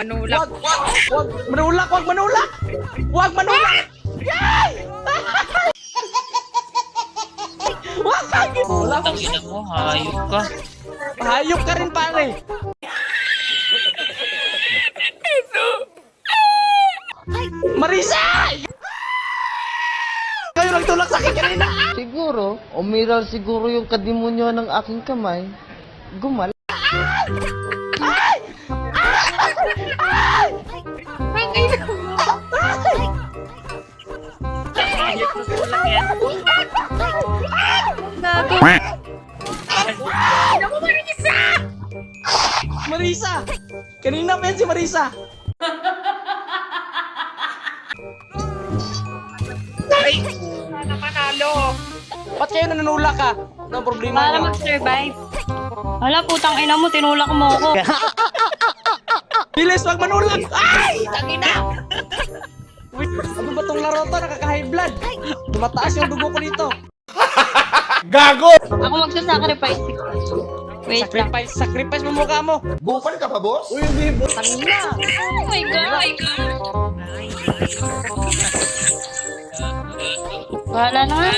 Manulak. Wag manulak, wag manulak! Wag manulak! Yay! Wag kagin! Wala Putang ina mo, hayop ka. Hayop ka rin, pare! Marisa! Kayo nagtulak sa akin kanina! Siguro, umiral siguro yung kadimonyo ng aking kamay. Gumal. Hayop na tulak yan. Marisa! Kanina pa yan si Marisa! Ay, sana manalo. Ba't kayo nanunulak ka? Anong problema Para niyo? mag-survive. Wala, putang ina mo, tinulak mo ako. Bilis, wag manulak! Ay! Tangina! Ano ba tong laro to? Nakaka-high blood. Tumataas yung dugo ko dito. Ako magsasacrifice. Wait lang. Sacrifice mo mukha mo. Bupal ka pa, boss? Uy, hindi. Tangina! Oh my God. Wala na nga.